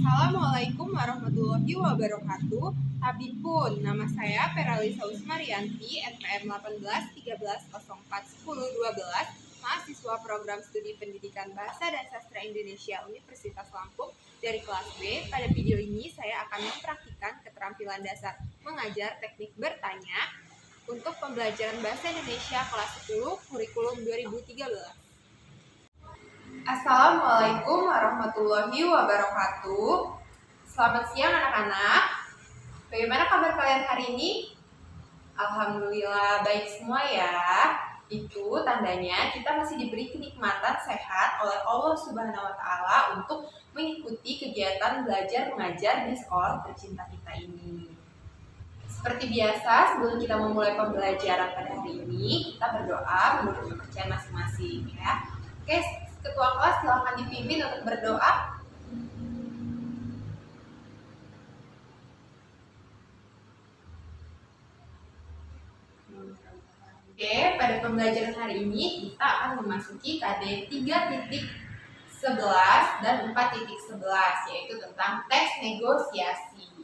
Assalamualaikum warahmatullahi wabarakatuh. Tabipun, nama saya Peralisa Usmarianti, NPM 1813041012, mahasiswa program studi pendidikan Bahasa dan Sastra Indonesia Universitas Lampung dari kelas B. Pada video ini saya akan mempraktikkan keterampilan dasar mengajar teknik bertanya untuk pembelajaran Bahasa Indonesia kelas 10 kurikulum 2013. Assalamualaikum warahmatullahi wabarakatuh. Selamat siang anak-anak. Bagaimana kabar kalian hari ini? Alhamdulillah baik semua ya. Itu tandanya kita masih diberi kenikmatan sehat oleh Allah Subhanahu wa Ta'ala untuk mengikuti kegiatan belajar mengajar di sekolah tercinta kita ini. Seperti biasa, sebelum kita memulai pembelajaran pada hari ini, kita berdoa menurut kepercayaan masing-masing ya. Oke, Ketua kelas silakan dipimpin untuk berdoa. Oke, pada pembelajaran hari ini kita akan memasuki KD 3.11 dan 4.11, yaitu tentang teks negosiasi.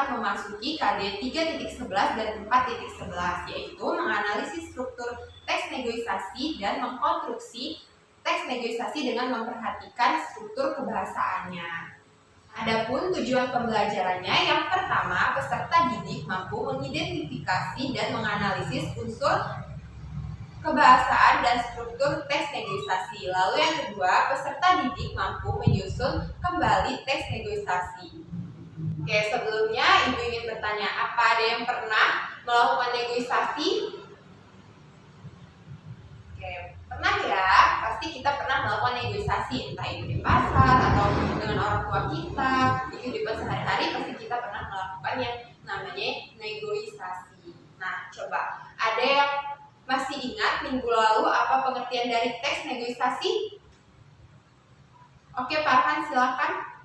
Memasuki KD 3.11 dan 4.11, yaitu menganalisis struktur teks negosiasi dan mengkonstruksi teks negosiasi dengan memperhatikan struktur kebahasaannya. Adapun tujuan pembelajarannya, yang pertama, peserta didik mampu mengidentifikasi dan menganalisis unsur kebahasaan dan struktur teks negosiasi. Lalu yang kedua, peserta didik mampu menyusun kembali teks negosiasi. Oke, sebelumnya Ibu ingin bertanya, apa ada yang pernah melakukan negosiasi? Oke, pernah ya, pasti kita pernah melakukan negosiasi, entah itu di pasar atau dengan orang tua kita. Di kehidupan sehari-hari pasti kita pernah melakukan yang namanya negosiasi. Nah, coba, ada yang masih ingat minggu lalu apa pengertian dari teks negosiasi? Oke, Farhan silakan.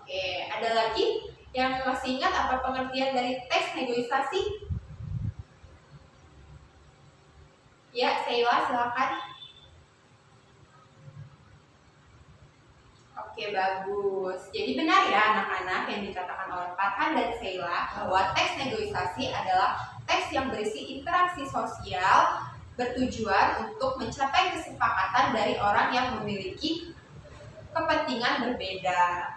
Oke, ada lagi yang masih ingat apa pengertian dari teks negosiasi? Ya, Sheila silakan. Oke, bagus. Jadi benar ya anak-anak yang dikatakan oleh Farhan dan Sheila bahwa teks negosiasi adalah teks yang berisi interaksi sosial bertujuan untuk mencapai kesepakatan dari orang yang memiliki kepentingan berbeda.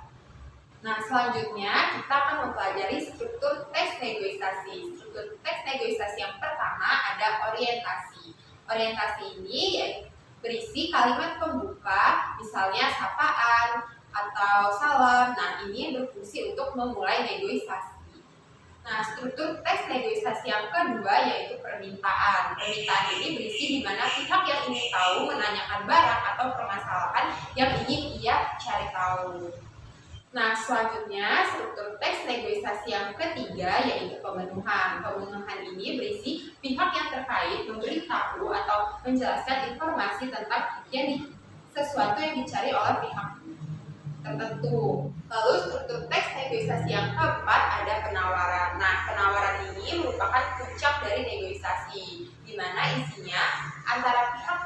Nah, selanjutnya kita akan mempelajari struktur teks negosiasi. Struktur teks negosiasi yang pertama ada orientasi. Orientasi ini berisi kalimat pembuka, misalnya sapaan atau salam. Nah, ini berfungsi untuk memulai negosiasi. Nah, struktur teks negosiasi yang kedua yaitu permintaan. Permintaan ini berisi di mana pihak yang ingin tahu menanyakan barang atau permasalahan yang ingin ia cari tahu. Nah, selanjutnya struktur teks negosiasi yang ketiga yaitu pemenuhan. Pemenuhan ini berisi pihak yang terkait memberitahu atau menjelaskan informasi tentang sesuatu yang dicari oleh pihak tertentu. Lalu struktur teks negosiasi yang keempat ada penawaran. Nah, penawaran ini merupakan puncak dari negosiasi, di mana isinya antara pihak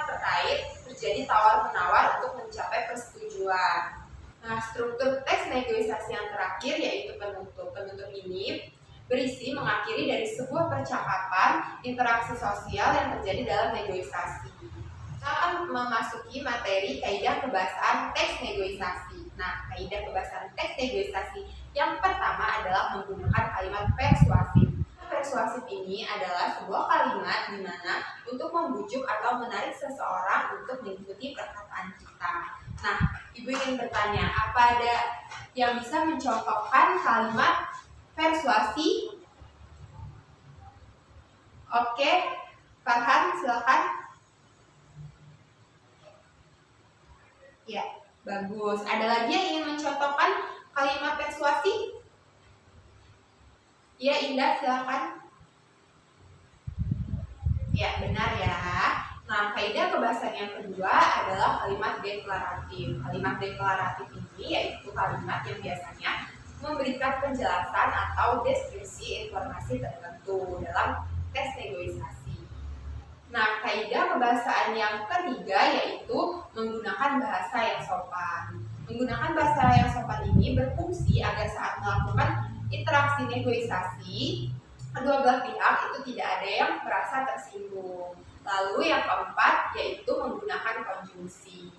terkait terjadi tawar-menawar untuk mencapai persetujuan. Nah, struktur teks negosiasi yang terakhir yaitu penutup. Penutup ini berisi mengakhiri dari sebuah percakapan interaksi sosial yang terjadi dalam negosiasi. Kita akan memasuki materi kaidah kebahasaan teks negosiasi. Nah, kaidah kebahasaan teks negosiasi yang pertama adalah menggunakan kalimat persuasif. Persuasif ini adalah sebuah kalimat di mana untuk membujuk atau menarik seseorang untuk mengikuti perkataan kita. Nah, Ibu ingin bertanya, apa ada yang bisa mencontohkan kalimat persuasi? Oke, Farhan silakan. Ya, bagus. Ada lagi yang ingin mencontohkan kalimat persuasi? Ya, Indah silakan. Ya, benar ya. Nah, kaidah kebahasaan yang kedua adalah kalimat deklaratif. Kalimat deklaratif ini yaitu kalimat yang biasanya memberikan penjelasan atau deskripsi informasi tertentu dalam teks negosiasi. Nah, kaidah kebahasaan yang ketiga yaitu menggunakan bahasa yang sopan. Menggunakan bahasa yang sopan ini berfungsi agar saat melakukan interaksi negosiasi, kedua belah pihak itu tidak ada yang merasa tersinggung. Lalu yang keempat yaitu menggunakan konjungsi.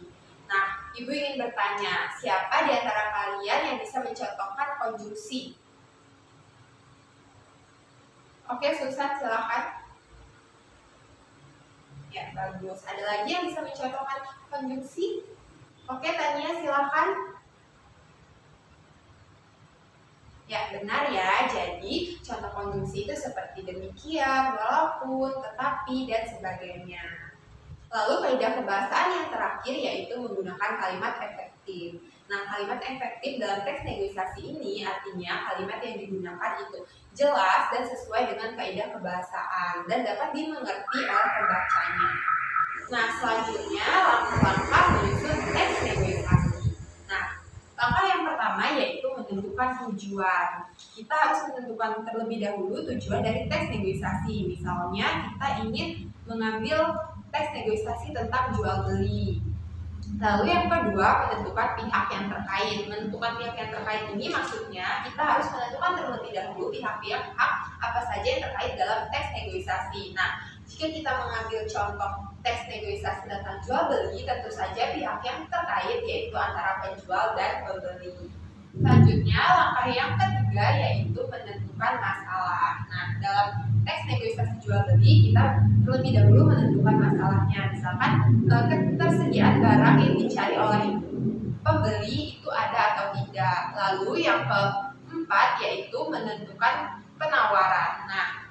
Nah, Ibu ingin bertanya, siapa di antara kalian yang bisa mencontohkan konjungsi? Oke, Susan silakan. Ya, bagus. Ada lagi yang bisa mencontohkan konjungsi? Oke, Tania silakan. Ya, benar ya. Jadi, contoh konjungsi itu seperti demikian, walaupun, tetapi, dan sebagainya. Lalu kaidah kebahasaan yang terakhir yaitu menggunakan kalimat efektif. Nah, kalimat efektif dalam teks negosiasi ini artinya kalimat yang digunakan itu jelas dan sesuai dengan kaidah kebahasaan dan dapat dimengerti oleh pembacanya. Nah, selanjutnya langkah-langkah menyusun teks negosiasi. Nah, langkah yang pertama yaitu menentukan tujuan. Kita harus menentukan terlebih dahulu tujuan dari teks negosiasi. Misalnya, kita ingin mengambil teks negosiasi tentang jual beli. Lalu yang kedua, menentukan pihak yang terkait. Menentukan pihak yang terkait ini maksudnya kita harus menentukan terlebih dahulu pihak-pihak apa saja yang terkait dalam teks negosiasi. Nah, jika kita mengambil contoh teks negosiasi tentang jual beli, tentu saja pihak yang terkait yaitu antara penjual dan pembeli. Selanjutnya, langkah yang ketiga yaitu menentukan masalah. Nah, dalam teks negosiasi jual beli kita terlebih dahulu menentukan masalahnya. Misalkan ketersediaan barang yang dicari oleh pembeli itu ada atau tidak. Lalu yang keempat yaitu menentukan penawaran. Nah,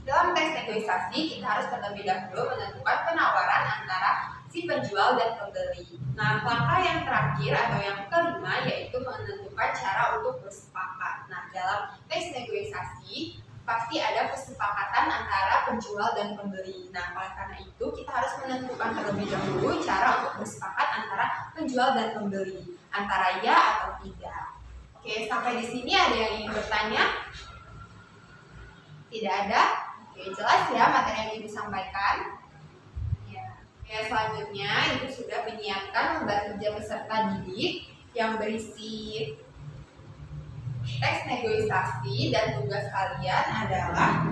dalam teks negosiasi kita harus terlebih dahulu menentukan penawaran antara si penjual dan pembeli. Nah, langkah yang terakhir atau yang kelima yaitu menentukan cara untuk bersepakat. Nah, dalam teks negosiasi pasti ada kesepakatan antara penjual dan pembeli. Nah, oleh karena itu kita harus menentukan terlebih dahulu cara untuk bersepakat antara penjual dan pembeli, antara ya atau tidak. Oke, sampai di sini ada yang ingin bertanya? Tidak ada? Oke, jelas ya materi yang Ibu sampaikan. Ya, selanjutnya Ibu sudah menyiapkan lembar kerja peserta didik yang berisi teks negosiasi dan tugas kalian adalah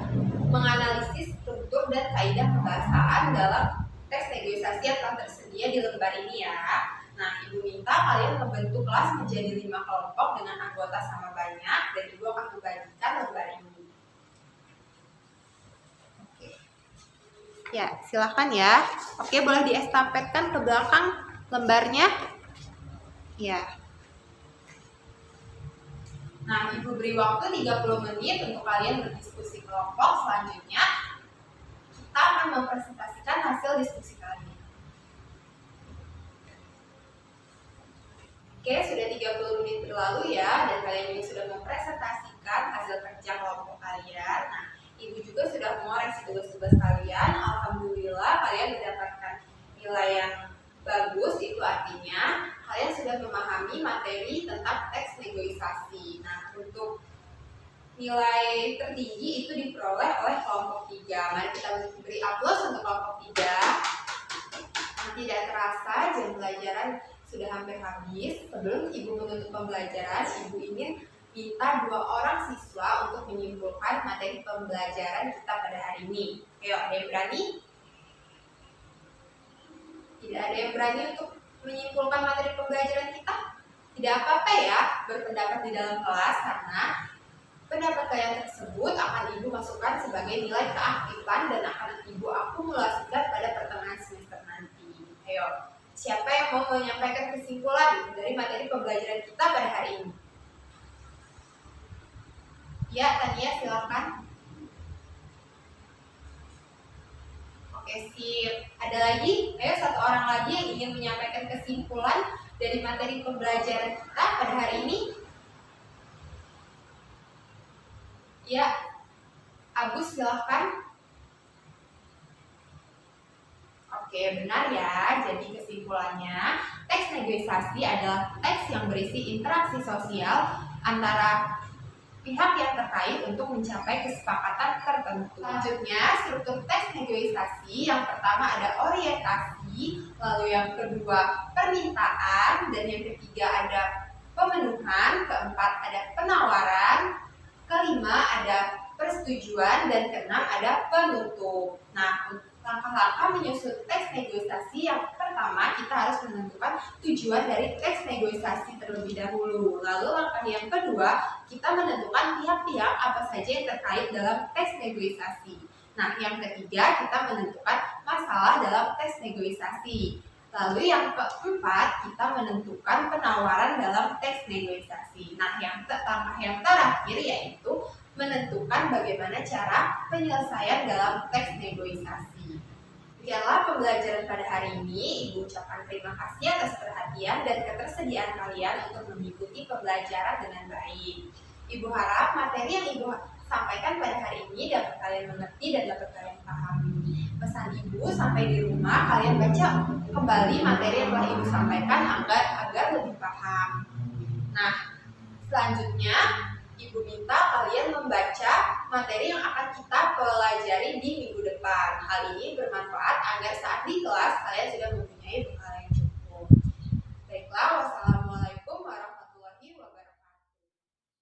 menganalisis struktur dan kaidah kebahasaan dalam teks negosiasi yang telah tersedia di lembar ini ya. Nah, Ibu minta kalian membentuk kelas menjadi 5 kelompok dengan anggota sama banyak dan Ibu akan membagikan lembar ini. Ya, silahkan ya. Oke, boleh diestafetkan ke belakang lembarnya. Ya. Nah, Ibu beri waktu 30 menit untuk kalian berdiskusi kelompok. Selanjutnya, kita akan mempresentasikan hasil diskusi kalian. Oke, sudah 30 menit berlalu ya, dan kalian juga sudah mempresentasikan hasil kerja kelompok kalian. Nah, Ibu juga sudah mengoreksi tugas-tugas kalian. Alhamdulillah kalian mendapatkan nilai yang bagus. Itu artinya kalian sudah memahami materi tentang teks negosiasi. Nah, untuk nilai tertinggi itu diperoleh oleh kelompok 3. Mari kita beri aplaus untuk kelompok 3. Nah, tidak terasa jam pelajaran sudah hampir habis. Sebelum Ibu menutup pembelajaran, Ibu ingin minta 2 orang siswa untuk menyimpulkan materi pembelajaran kita pada hari ini. Ayo, ada yang berani? Tidak ada yang berani untuk menyimpulkan materi pembelajaran kita? Tidak apa-apa ya berpendapat di dalam kelas, karena pendapat kalian tersebut akan Ibu masukkan sebagai nilai keaktifan dan akan Ibu akumulasikan pada pertengahan semester nanti. Ayo, siapa yang mau menyampaikan kesimpulan dari materi pembelajaran kita pada hari ini? Ya, Tania silakan. Oke, sip. Ada lagi? Ayo, 1 orang lagi yang ingin menyampaikan kesimpulan dari materi pembelajaran kita pada hari ini. Ya, Agus silakan. Oke, benar ya. Jadi kesimpulannya, teks negosiasi adalah teks yang berisi interaksi sosial antara pihak yang terkait untuk mencapai kesepakatan tertentu. Selanjutnya, struktur teks negosiasi. Yang pertama ada orientasi, lalu yang kedua permintaan, dan yang ketiga ada pemenuhan, keempat ada penawaran, kelima ada persetujuan, dan keenam ada penutup. Nah, langkah-langkah menyusun teks negosiasi. Yang pertama, kita harus menentukan tujuan dari teks negosiasi terlebih dahulu. Lalu langkah yang kedua, kita menentukan pihak-pihak apa saja yang terkait dalam teks negosiasi. Nah, yang ketiga, kita menentukan masalah dalam teks negosiasi. Lalu yang keempat, kita menentukan penawaran dalam teks negosiasi. Nah, langkah yang terakhir yaitu menentukan bagaimana cara penyelesaian dalam teks negosiasi. Demikianlah pembelajaran pada hari ini. Ibu ucapkan terima kasih atas perhatian dan ketersediaan kalian untuk mengikuti pembelajaran dengan baik. Ibu harap materi yang Ibu sampaikan pada hari ini dapat kalian mengerti dan dapat kalian pahami. Pesan Ibu, sampai di rumah kalian baca kembali materi yang telah Ibu sampaikan agar lebih paham. Nah, selanjutnya Ibu minta kalian membaca materi yang akan kita pelajari di minggu depan. Hal ini bermanfaat agar saat di kelas kalian sudah